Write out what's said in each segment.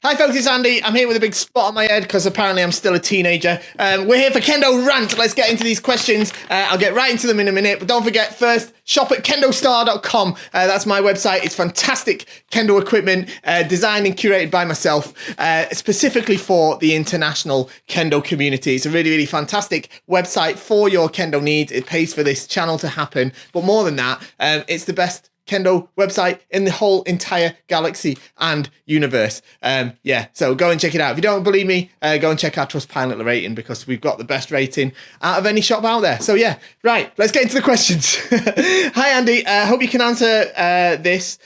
Hi folks, it's Andy. I'm here with a big spot on my head because apparently I'm still a teenager. We're here for Kendo Rant. Let's get into these questions. I'll get right into them in a minute, but don't forget, first, shop at KendoStar.com. That's my website. It's fantastic Kendo equipment, designed and curated by myself, specifically for the international Kendo community. It's a really, really fantastic website for your Kendo needs. It pays for this channel to happen, but more than that, it's the best Kendo website in the whole entire galaxy and universe. So go and check it out. If you don't believe me, go and check our Trustpilot rating because we've got the best rating out of any shop out there. So yeah, right, let's get into the questions. Hi Andy, hope you can answer this.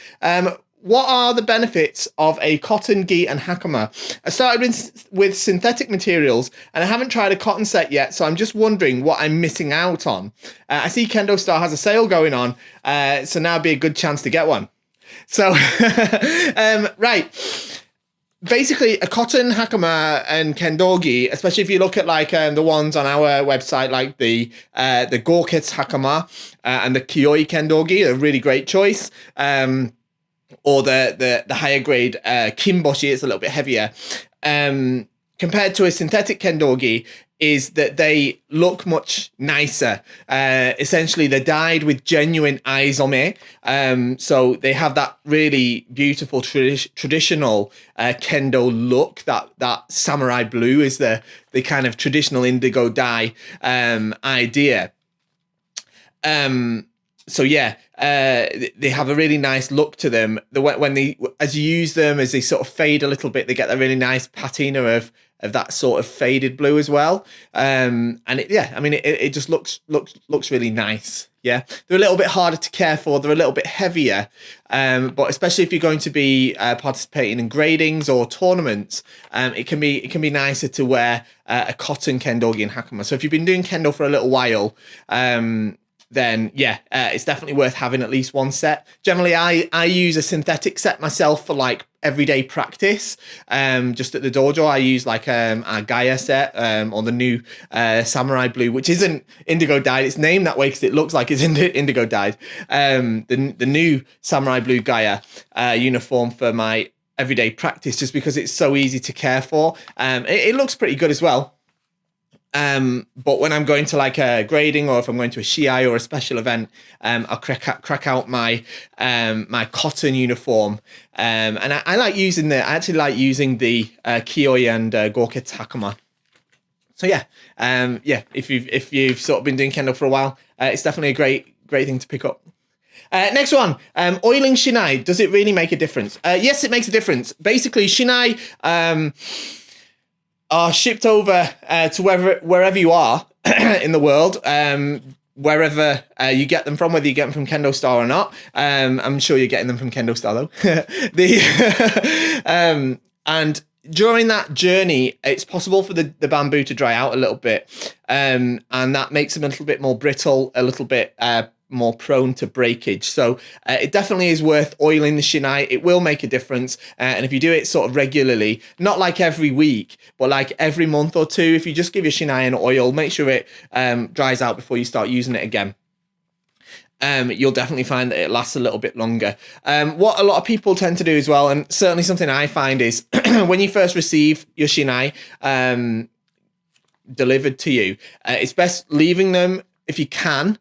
What are the benefits of a cotton gi and Hakama? I started with synthetic materials and I haven't tried a cotton set yet, so I'm just wondering what I'm missing out on. I see KendoStar has a sale going on, so now would be a good chance to get one. So, right. Basically, a cotton Hakama and Kendo gi, especially if you look at like the ones on our website, like the Gorkets Hakama and the Kyoi Kendo gi, a really great choice. Or the higher grade Kimboshi, it's a little bit heavier. Compared to a synthetic Kendo gi, is that they look much nicer. Essentially, they're dyed with genuine aizome. So they have that really beautiful traditional Kendo look. That samurai blue is the kind of traditional indigo dye idea. So yeah, they have a really nice look to them. As you use them, as they sort of fade a little bit, they get a really nice patina of that sort of faded blue as well. And it just looks really nice. Yeah, they're a little bit harder to care for. They're a little bit heavier, but especially if you're going to be participating in gradings or tournaments, it can be nicer to wear a cotton Kendo gi and Hakama. So if you've been doing Kendo for a little while, then yeah, it's definitely worth having at least one set. Generally, I use a synthetic set myself for like everyday practice. Just at the dojo, I use like a Gaia set or the new Samurai Blue, which isn't indigo dyed. It's named that way because it looks like it's indigo dyed. The new Samurai Blue Gaia uniform for my everyday practice, just because it's so easy to care for. It looks pretty good as well. But when I'm going to like a grading or if I'm going to a shiai or a special event, I'll crack out my my cotton uniform. And I actually like using the Kyoi and Gorkets Hakama. So yeah, if you've sort of been doing Kendo for a while, it's definitely a great thing to pick up. Next one, oiling shinai, does it really make a difference? Yes, it makes a difference. Basically, shinai are shipped over to wherever you are in the world, wherever you get them from, whether you get them from KendoStar or not. I'm sure you're getting them from KendoStar though. And during that journey, it's possible for the bamboo to dry out a little bit, and that makes them a little bit more brittle, a little bit more prone to breakage. So it definitely is worth oiling the shinai. It will make a difference. And if you do it sort of regularly, not like every week, but like every month or two, if you just give your shinai an oil, make sure it dries out before you start using it again. You'll definitely find that it lasts a little bit longer. What a lot of people tend to do as well, and certainly something I find is when you first receive your shinai delivered to you, it's best leaving them, if you can,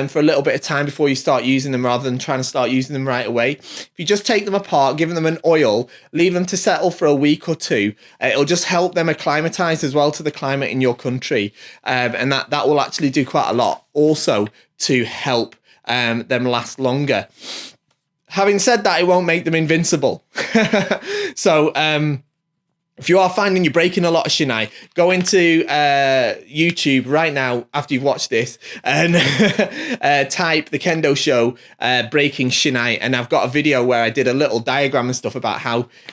for a little bit of time before you start using them, rather than trying to start using them right away. If you just take them apart, give them an oil, leave them to settle for a week or two, it'll just help them acclimatize as well to the climate in your country. And that will actually do quite a lot also to help them last longer. Having said that, it won't make them invincible. So, if you are finding you're breaking a lot of shinai, go into YouTube right now after you've watched this and type the Kendo show breaking shinai, and I've got a video where I did a little diagram and stuff about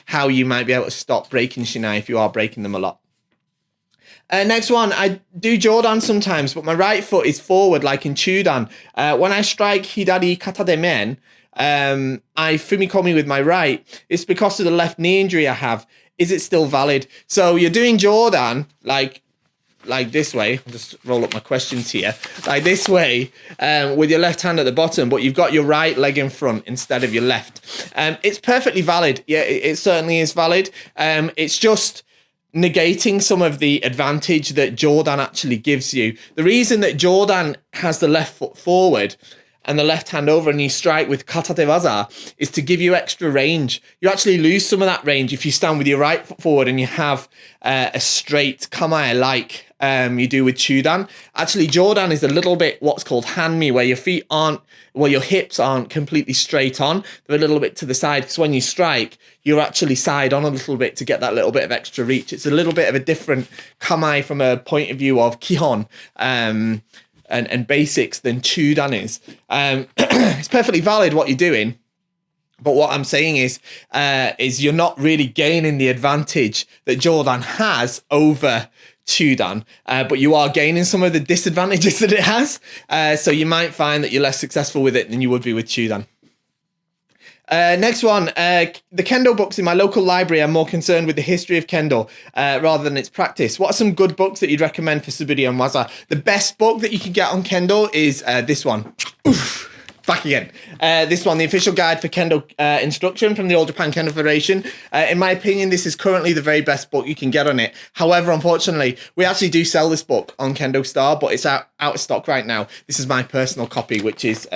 how you might be able to stop breaking shinai if you are breaking them a lot. Next one, I do Jodan sometimes, but my right foot is forward like in Jodan. When I strike hidari kata de men, I fumikomi with my right. It's because of the left knee injury I have. Is it still valid? So you're doing Jodan, like like this way. I'll just roll up my questions here. Like this way, with your left hand at the bottom, but you've got your right leg in front instead of your left. It's perfectly valid. Yeah, it certainly is valid. It's just negating some of the advantage that Jodan actually gives you. The reason that Jodan has the left foot forward and the left hand over and you strike with kata te waza is to give you extra range. You actually lose some of that range if you stand with your right foot forward and you have a straight kamae like you do with Jodan. Actually, Jodan is a little bit what's called hanmi, where your feet aren't, well, your hips aren't completely straight on. They're a little bit to the side, because when you strike, you're actually side on a little bit to get that little bit of extra reach. It's a little bit of a different kamae from a point of view of kihon and basics than Jodan is. It's perfectly valid what you're doing. But what I'm saying is you're not really gaining the advantage that Jodan has over Jodan, but you are gaining some of the disadvantages that it has. So you might find that you're less successful with it than you would be with Jodan. Next one, the Kendo books in my local library are more concerned with the history of Kendo rather than its practice. What are some good books that you'd recommend for Suburi and Waza? The best book that you can get on Kendo is this one. Oof. Back again. This one, the official guide for Kendo instruction from the All Japan Kendo Federation. In my opinion, this is currently the very best book you can get on it. However, unfortunately, we actually do sell this book on KendoStar, but it's out of stock right now. This is my personal copy, which is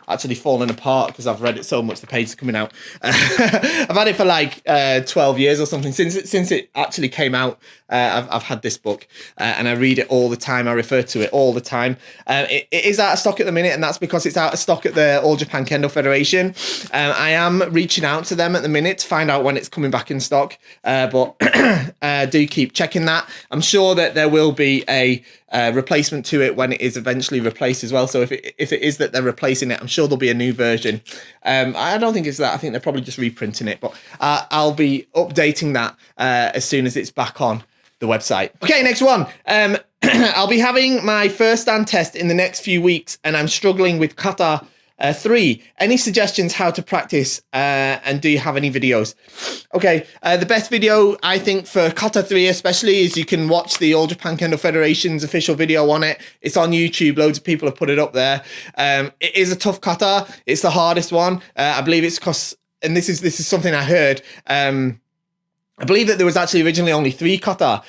actually falling apart because I've read it so much, the page is coming out. I've had it for like 12 years or something. Since it actually came out, I've had this book and I read it all the time. I refer to it all the time. It is out of stock at the minute, and that's because it's out of stock at the All Japan Kendo Federation. I am reaching out to them at the minute to find out when it's coming back in stock, but do keep checking that. I'm sure that there will be a replacement to it when it is eventually replaced as well. So if it is that they're replacing it, I'm sure there'll be a new version. I don't think it's that. I think they're probably just reprinting it, but I'll be updating that as soon as it's back on the website. Okay, next one. I'll be having my first stand test in the next few weeks, and I'm struggling with kata 3. Any suggestions how to practice, and do you have any videos? Okay, the best video I think for kata 3 especially is you can watch the All Japan Kendo Federation's official video on it. It's on YouTube. Loads of people have put it up there. It is a tough kata. It's the hardest one. I believe it's because, and this is something I heard, I believe that there was actually originally only 3 kata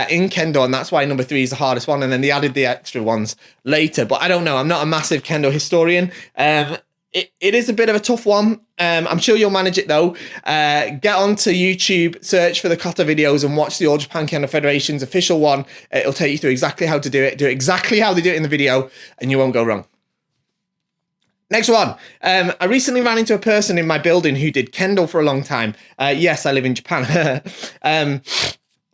in Kendo, and that's why number 3 is the hardest one, and then they added the extra ones later. But I don't know. I'm not a massive Kendo historian. It is a bit of a tough one. I'm sure you'll manage it, though. Get onto YouTube, search for the kata videos, and watch the All Japan Kendo Federation's official one. It'll take you through exactly how to do it. Do it exactly how they do it in the video, and you won't go wrong. Next one. I recently ran into a person in my building who did Kendo for a long time. Yes, I live in Japan.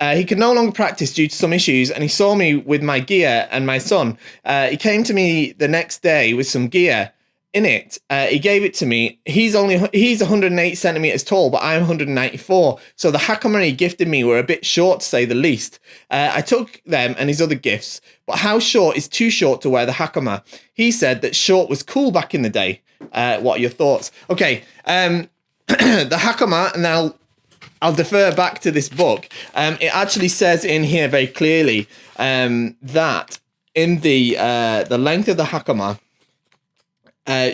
He could no longer practice due to some issues, and he saw me with my gear and my son. He came to me the next day with some gear in it. He gave it to me. He's 108 centimeters tall, but I'm 194. So the Hakama he gifted me were a bit short, to say the least. I took them and his other gifts, but how short is too short to wear the Hakama? He said that short was cool back in the day. What are your thoughts? Okay, the Hakama, and I'll defer back to this book. It actually says in here very clearly that in the length of the Hakama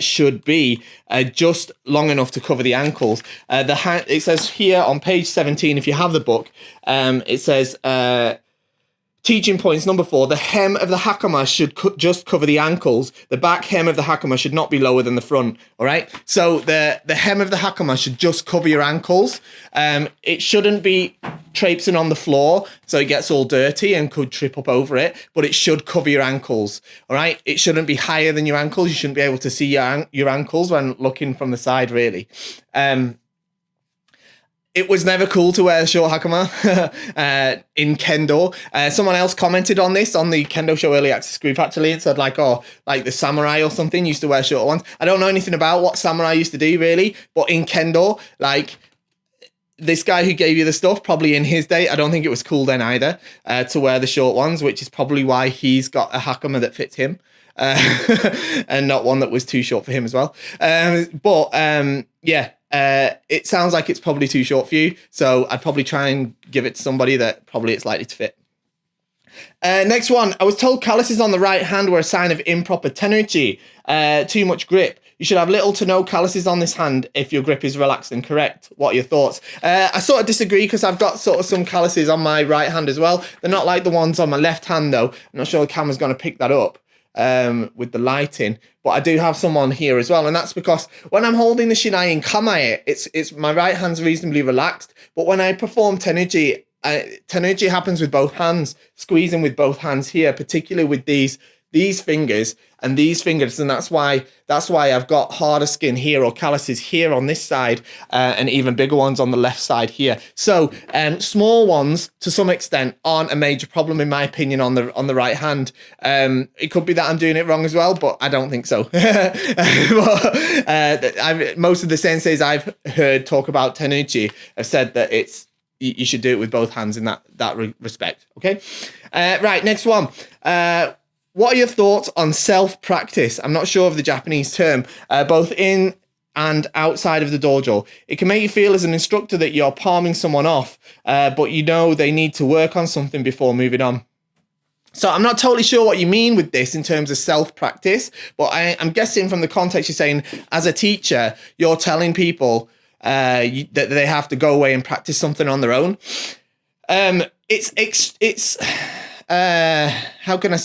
should be just long enough to cover the ankles. It says here on page 17, if you have the book, it says, teaching points number 4, the hem of the Hakama should just cover the ankles. The back hem of the Hakama should not be lower than the front, all right? So the hem of the Hakama should just cover your ankles. It shouldn't be traipsing on the floor so it gets all dirty and could trip up over it, but it should cover your ankles, all right? It shouldn't be higher than your ankles. You shouldn't be able to see your ankles when looking from the side, really. It was never cool to wear a short Hakama in Kendo. Someone else commented on this on the Kendo Show Early Access group, actually, and said like the samurai or something used to wear short ones. I don't know anything about what samurai used to do, really, but in Kendo, like, this guy who gave you the stuff, probably in his day, I don't think it was cool then either to wear the short ones, which is probably why he's got a Hakama that fits him and not one that was too short for him as well. Yeah, it sounds like it's probably too short for you, so I'd probably try and give it to somebody that probably it's likely to fit. Next one. I was told calluses on the right hand were a sign of improper tenuchi, too much grip. You should have little to no calluses on this hand if your grip is relaxed and correct. What are your thoughts? I sort of disagree because I've got sort of some calluses on my right hand as well. They're not like the ones on my left hand though. I'm not sure the camera's going to pick that up with the lighting, but I do have some on here as well, and that's because when I'm holding the shinai in kamae, it's my right hand's reasonably relaxed, but when I perform tenuchi, tenuchi happens with both hands, squeezing with both hands here, particularly with these fingers and these fingers, and that's why I've got harder skin here or calluses here on this side, and even bigger ones on the left side here. So small ones to some extent aren't a major problem in my opinion on the right hand. It could be that I'm doing it wrong as well, but I don't think so. Most of the senseis I've heard talk about tenuchi have said that you should do it with both hands in that respect. Okay, right, next one. What are your thoughts on self-practice? I'm not sure of the Japanese term, both in and outside of the dojo. It can make you feel as an instructor that you're palming someone off, but you know they need to work on something before moving on. So I'm not totally sure what you mean with this in terms of self-practice, but I'm guessing from the context you're saying, as a teacher, you're telling people that they have to go away and practice something on their own. How can I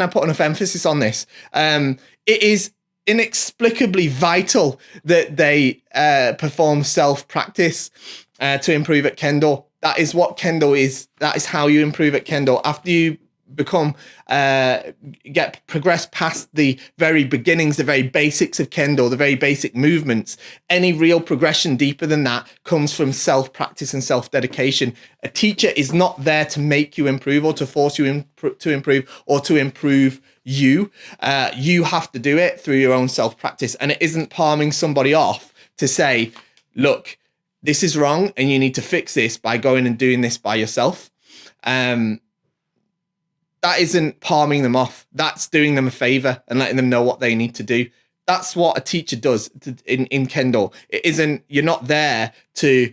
put enough emphasis on this? It is inexplicably vital that they perform self-practice to improve at Kendo. That is what Kendo is. That is how you improve at Kendo. After you progress past the very beginnings, the very basics of Kendo, the very basic movements, any real progression deeper than that comes from self-practice and self-dedication. A teacher is not there to make you improve or to force you to improve or to improve you. You have to do it through your own self-practice, and it isn't palming somebody off to say, look, this is wrong and you need to fix this by going and doing this by yourself. That isn't palming them off. That's doing them a favor and letting them know what they need to do. That's what a teacher does in Kendo. It isn't, you're not there to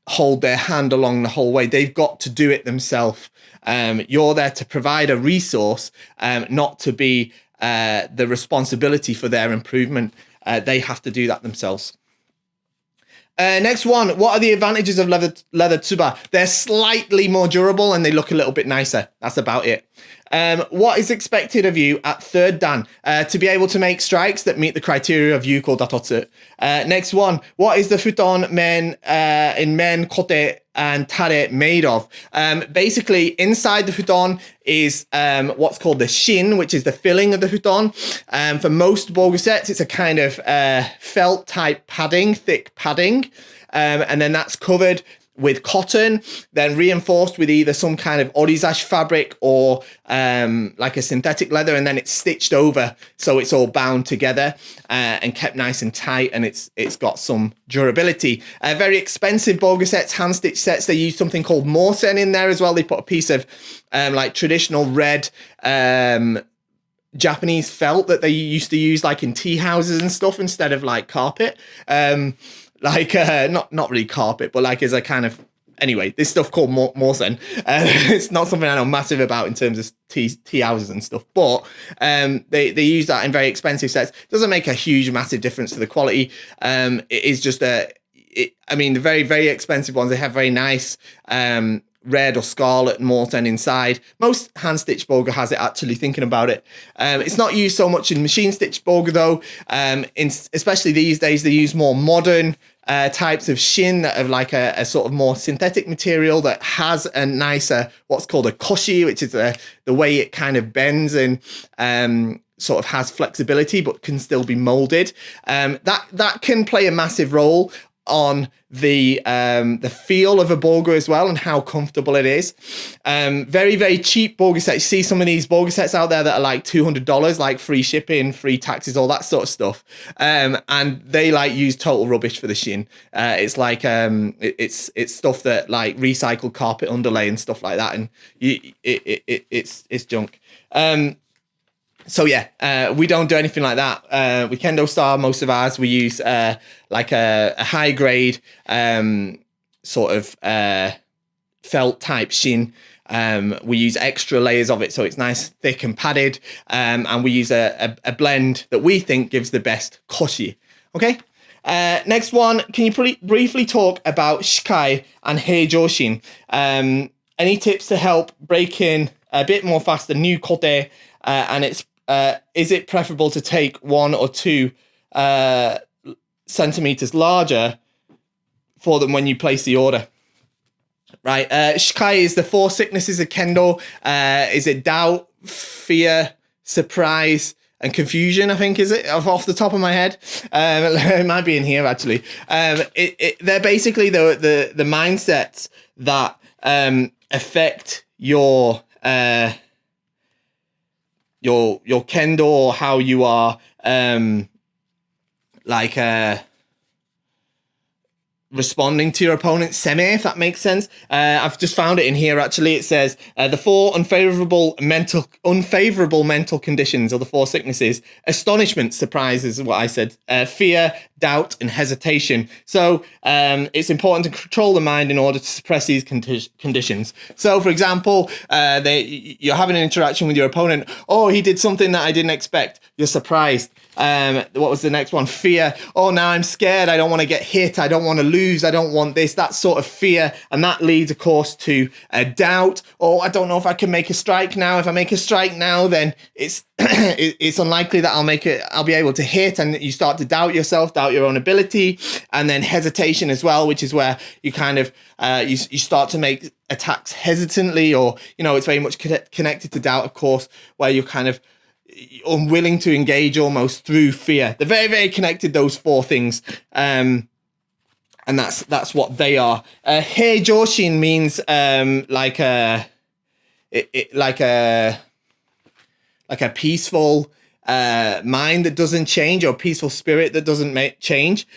hold their hand along the whole way. They've got to do it themselves. You're there to provide a resource, not to be the responsibility for their improvement. They have to do that themselves. Next one, what are the advantages of leather tsuba? They're slightly more durable and they look a little bit nicer. That's about it. What is expected of you at third dan? To be able to make strikes that meet the criteria of Yuko Datotsu. Next one, what is the futon men in men, kote, and tare made of? Basically, inside the futon is what's called the shin, which is the filling of the futon. For most bogu sets, it's a kind of felt type padding, thick padding. And then that's covered with cotton, then reinforced with either some kind of orizashi fabric or like a synthetic leather, and then it's stitched over so it's all bound together and kept nice and tight, and it's got some durability. Very expensive bogu sets, hand stitch sets, they use something called morsen in there as well. They put a piece of like traditional red Japanese felt that they used to use like in tea houses and stuff instead of like carpet. Not really carpet, but like as a kind of, anyway, this stuff called morsen. It's not something I know massive about in terms of tea houses and stuff, but they use that in very expensive sets. Doesn't make a huge massive difference to the quality. It is just the very, very expensive ones, they have very nice red or scarlet morsen inside. Most hand stitch boga has it, actually, thinking about it. It's not used so much in machine stitch boga though. Especially these days, they use more modern types of shin that have like a sort of more synthetic material that has a nicer, what's called a koshi, which is the way it kind of bends and sort of has flexibility but can still be molded. That can play a massive role on the feel of a boga as well and how comfortable it is. Very, very cheap boga sets. You see some of these boga sets out there that are like $200, like free shipping, free taxes, all that sort of stuff. And they like use total rubbish for the shin. It's like it's stuff that like recycled carpet underlay and stuff like that, and it's junk. So yeah, we don't do anything like that. With KendoStar, most of ours, we use like a high grade sort of felt type shin. We use extra layers of it, so it's nice, thick and padded. And we use a blend that we think gives the best koshi. Okay. Next one, can you briefly talk about shikai and heijoshin? Any tips to help break in a bit more faster new Chordae? And is it preferable to take 1 or 2 centimeters larger for them when you place the order? Right, shikai is the 4 sicknesses of Kendo. Is it doubt, fear, surprise, and confusion? I think, is it off the top of my head? It might be in here actually. They're basically the mindsets that affect your Kendo, or how you are responding to your opponent's semi, if that makes sense. I've just found it in here actually. It says the 4 unfavorable mental conditions, or the 4 sicknesses: astonishment, surprise is what I said, fear, doubt, and hesitation. So it's important to control the mind in order to suppress these conditions. So for example, you're having an interaction with your opponent. Oh, he did something that I didn't expect. You're surprised. What was the next one? Fear. Oh, now I'm scared. I don't want to get hit. I don't want to lose. I don't want this. That sort of fear. And that leads, of course, to a doubt. Oh, I don't know if I can make a strike now. If I make a strike now, then it's it's unlikely that I'll be able to hit. And you start to doubt yourself, doubt your own ability. And then hesitation as well, which is where you kind of, you start to make attacks hesitantly, or, it's very much connected to doubt, of course, where you're kind of unwilling to engage almost through fear. They're very, very connected, those 4 things. And that's what they are. Heijoshin means like a peaceful mind that doesn't change, or peaceful spirit that doesn't change.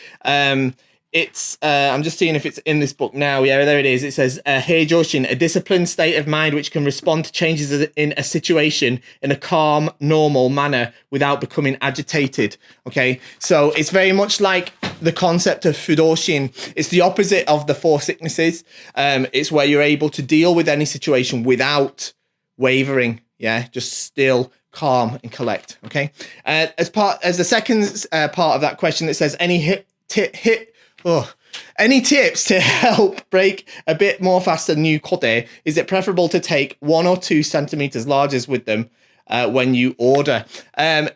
It's I'm just seeing if it's in this book now. Yeah, there it is. It says heijoshin, a disciplined state of mind which can respond to changes in a situation in a calm, normal manner without becoming agitated. Okay, so it's very much like the concept of fudoshin. It's the opposite of the 4 sicknesses. It's where you're able to deal with any situation without wavering. Yeah, just still, calm, and collect. Okay, as the second part of that question, it says any any tips to help break a bit more faster new Chordae? Is it preferable to take 1 or 2 centimeters larger with them when you order? I'm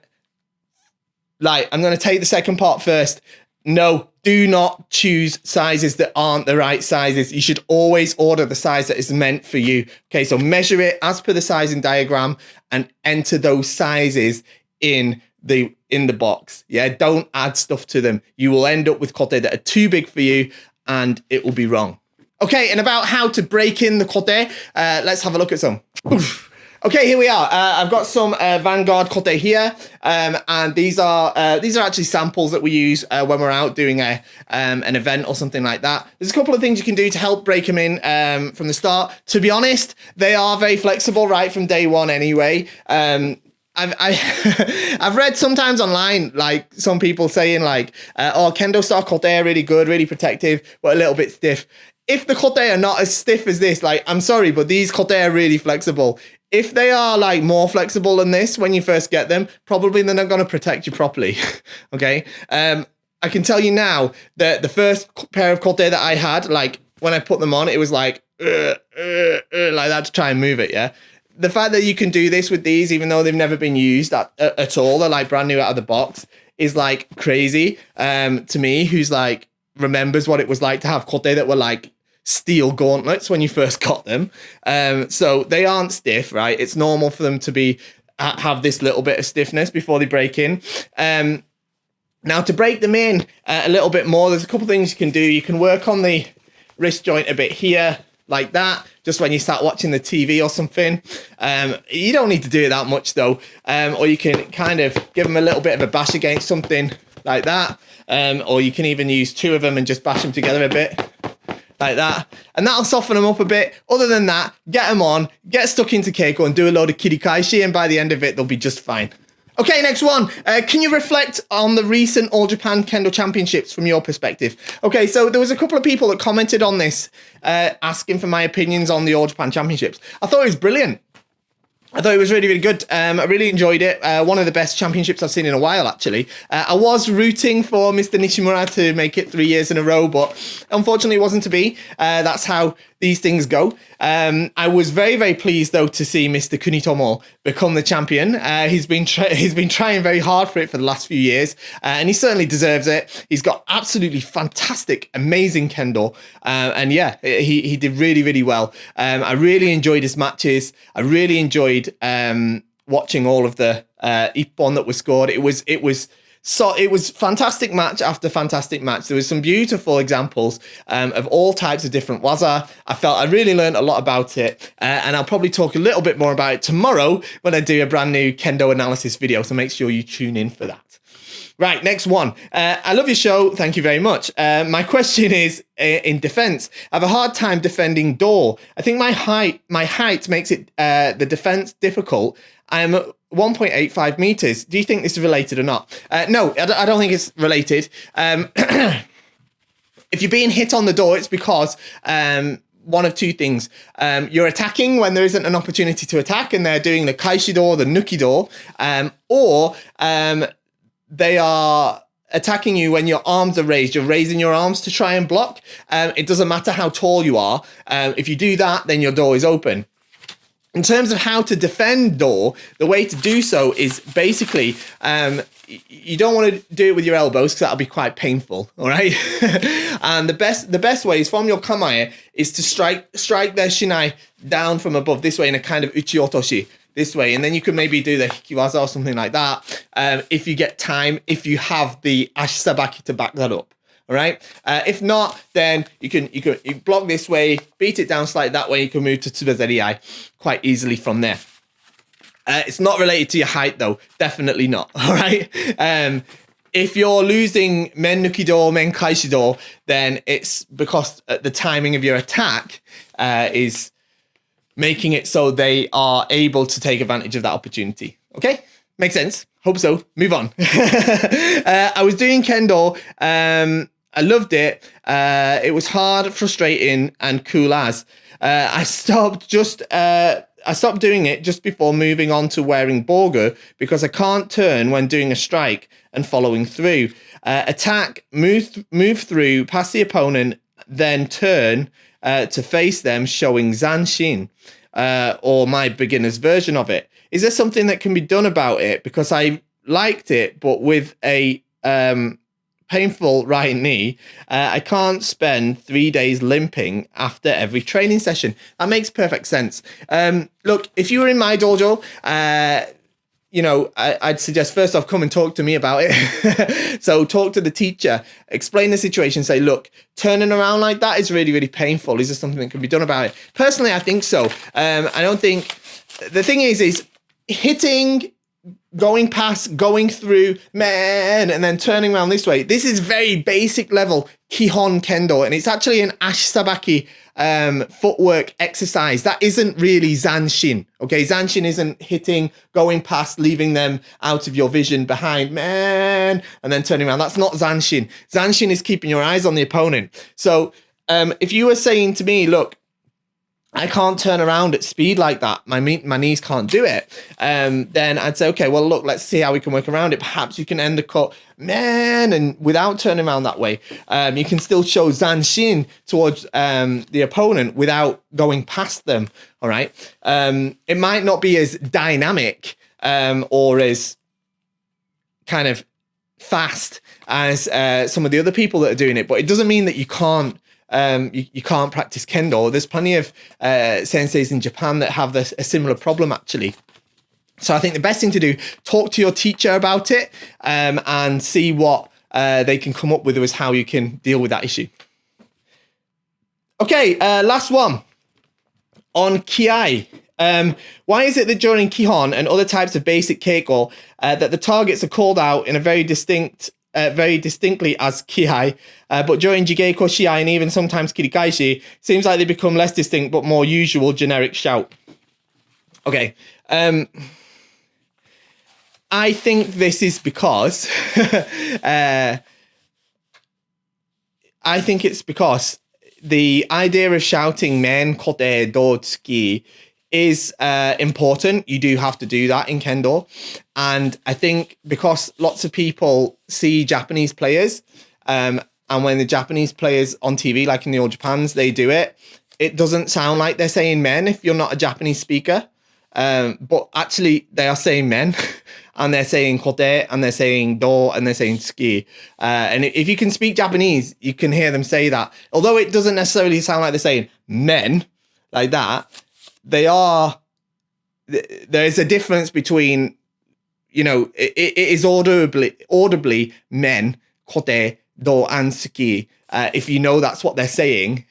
going to take the second part first. No, do not choose sizes that aren't the right sizes. You should always order the size that is meant for you. Okay, so measure it as per the sizing diagram and enter those sizes in the box. Yeah, don't add stuff to them. You will end up with Chordae that are too big for you, and it will be wrong. Okay, and about how to break in the Chordae, let's have a look at some. Oof. Okay, here we are. I've got some Vanguard Chordae here, and these are actually samples that we use when we're out doing an event or something like that. There's a couple of things you can do to help break them in from the start. To be honest, they are very flexible right from day one anyway. I've read sometimes online, like some people saying like, oh, KendoStar Chordae are really good, really protective, but a little bit stiff. If the Chordae are not as stiff as this, like, I'm sorry, but these Chordae are really flexible. If they are like more flexible than this when you first get them, probably they're not going to protect you properly. Okay. I can tell you now that the first pair of Chordae that I had, like when I put them on, it was like that to try and move it. Yeah. The fact that you can do this with these, even though they've never been used at all, they're like brand new out of the box, is like crazy to me, who's like remembers what it was like to have Chordae that were like steel gauntlets when you first got them. So they aren't stiff, right? It's normal for them to have this little bit of stiffness before they break in. Now to break them in a little bit more, there's a couple things you can do. You can work on the wrist joint a bit here, like that, just when you start watching the TV or something. You don't need to do it that much though. Or you can kind of give them a little bit of a bash against something like that. Or you can even use 2 of them and just bash them together a bit like that. And that'll soften them up a bit. Other than that, get them on, get stuck into Keiko and do a load of kirikaishi, and by the end of it, they'll be just fine. Okay, next one. Can you reflect on the recent All Japan Kendo Championships from your perspective? Okay, so there was a couple of people that commented on this, asking for my opinions on the All Japan Championships. I thought it was brilliant. I thought it was really, really good. I really enjoyed it. One of the best championships I've seen in a while, actually. I was rooting for Mr. Nishimura to make it 3 years in a row, but unfortunately it wasn't to be. That's how these things go. I was very, very pleased, though, to see Mr. Kunitomo become the champion. He's been trying very hard for it for the last few years, and he certainly deserves it. He's got absolutely fantastic, amazing kendo, and yeah, he did really, really well. I really enjoyed his matches. I really enjoyed watching all of the ippon that was scored. It was fantastic match after fantastic match. There was some beautiful examples of all types of different waza. I felt I really learned a lot about it, and I'll probably talk a little bit more about it tomorrow when I do a brand new kendo analysis video, so make sure you tune in for that. Right, next one. I love your show. Thank you very much. My question is, in defense, I have a hard time defending door. I think my height makes it the defense difficult. I'm 1.85 meters. Do you think this is related or not? No, I don't think it's related. If you're being hit on the door, it's because one of two things. You're attacking when there isn't an opportunity to attack, and they're doing the kaishi door, the nuki door, or they are attacking you when your arms are raised. You're raising your arms to try and block. It doesn't matter how tall you are. If you do that, then your door is open. In terms of how to defend door, the way to do so is basically, you don't want to do it with your elbows because that'll be quite painful, all right? And the best way is from your kamae is to strike their shinai down from above this way in a kind of uchi otoshi this way, and then you can maybe do the hikiwaza or something like that if you get time, if you have the ashisabaki to back that up. All right. If not, then you can block this way, beat it down slightly that way. You can move to tsubazeriai quite easily from there. It's not related to your height, though. Definitely not. All right. If you're losing men nukido, men kaishido, then it's because the timing of your attack is making it so they are able to take advantage of that opportunity. Okay? Makes sense. Hope so. Move on. I was doing kendo. I loved it. It was hard, frustrating, and cool as. I stopped doing it just before moving on to wearing borgu because I can't turn when doing a strike and following through. Attack, move through, past the opponent, then turn to face them, showing zanshin, or my beginner's version of it. Is there something that can be done about it? Because I liked it, but with a painful right knee, I can't spend 3 days limping after every training session. That makes perfect sense. Look, if you were in my dojo, I'd suggest first off, come and talk to me about it. So talk to the teacher, explain the situation, say, look, turning around like that is really, really painful. Is there something that can be done about it? Personally, I think so. I don't think, the thing is hitting, going past, going through, man, and then turning around this way. This is very basic level Kihon Kendo, and it's actually an ashisabaki footwork exercise. That isn't really zanshin. Okay, zanshin isn't hitting, going past, leaving them out of your vision behind, man, and then turning around. That's not zanshin. Zanshin is keeping your eyes on the opponent. So if you were saying to me, look, I can't turn around at speed like that, my knees can't do it, then I'd say, okay, well, look, let's see how we can work around it. Perhaps you can end the cut, man, and without turning around that way, you can still show zanshin towards the opponent without going past them, all right? It might not be as dynamic or as kind of fast as some of the other people that are doing it, but it doesn't mean that you can't you can't practice kendo. There's plenty of senseis in Japan that have a similar problem, actually. So I think the best thing to do, talk to your teacher about it and see what they can come up with as how you can deal with that issue. Okay, last one on kiai. Why is it that during Kihon and other types of basic keiko that the targets are called out in a very distinctly as kihai, but during Jigeiko Shiai and even sometimes Kirikaishi, seems like they become less distinct but more usual generic shout? Okay. I think this is because I think it's because the idea of shouting men kote do tsuki is important. You do have to do that in Kendo. And I think because lots of people see Japanese players, and when the Japanese players on TV, like in the All Japans, they do it, it doesn't sound like they're saying men if you're not a Japanese speaker. But actually they are saying men and they're saying kote and they're saying do and they're saying tsuki. And if you can speak Japanese, you can hear them say that. Although it doesn't necessarily sound like they're saying men like that, there is a difference between, it is audibly men, kote, do, and tsuki. If you know that's what they're saying,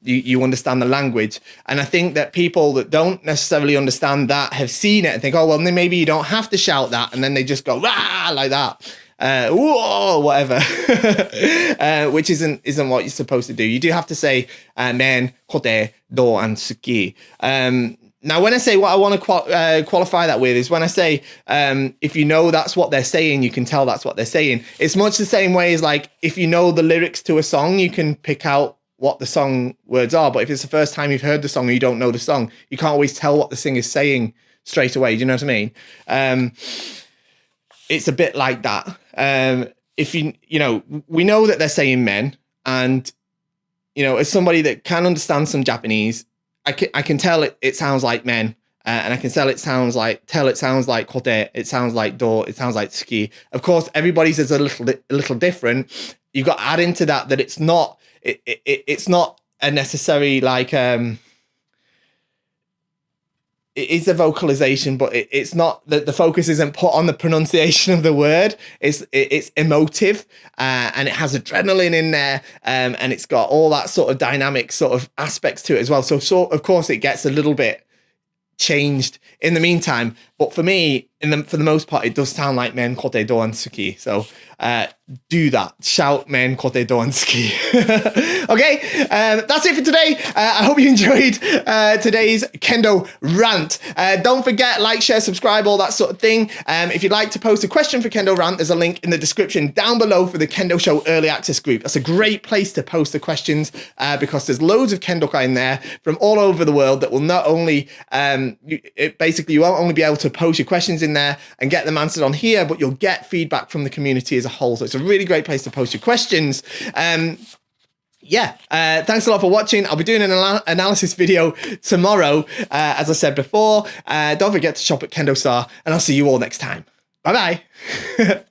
you understand the language. And I think that people that don't necessarily understand that have seen it and think, oh, well, then maybe you don't have to shout that. And then they just go, rah, like that. Whoa, whatever, which isn't what you're supposed to do. You do have to say men, kote, do, and tsuki. Now, when I say what I want to qualify that with is when I say, if you know that's what they're saying, you can tell that's what they're saying. It's much the same way as like, if you know the lyrics to a song, you can pick out what the song words are. But if it's the first time you've heard the song and you don't know the song, you can't always tell what the singer's saying straight away. Do you know what I mean? It's a bit like that. If we know that they're saying men, and, as somebody that can understand some Japanese, I can tell it sounds like men, and I can tell it sounds like kote, it sounds like do, it sounds like tsuki. Of course, everybody's is a little different. You've got to add into that it's not it's not a necessary like it is a vocalization, but it's not that the focus isn't put on the pronunciation of the word. It's emotive, and it has adrenaline in there, and it's got all that sort of dynamic sort of aspects to it as well. So of course it gets a little bit changed in the meantime, but for me, for the most part, it does sound like men, kote, do, and tsuki. So do that. Shout men, kote, do, and tsuki. Okay, that's it for today. I hope you enjoyed today's Kendo rant. Don't forget, like, share, subscribe, all that sort of thing. If you'd like to post a question for Kendo Rant, there's a link in the description down below for the Kendo Show Early Access group. That's a great place to post the questions because there's loads of Kendoka in there from all over the world that will not only, you won't only be able to post your questions in there and get them answered on here, but you'll get feedback from the community as a whole. So it's a really great place to post your questions. Thanks a lot for watching. I'll be doing an analysis video tomorrow, as I said before. Don't forget to shop at KendoStar, and I'll see you all next time. Bye-bye.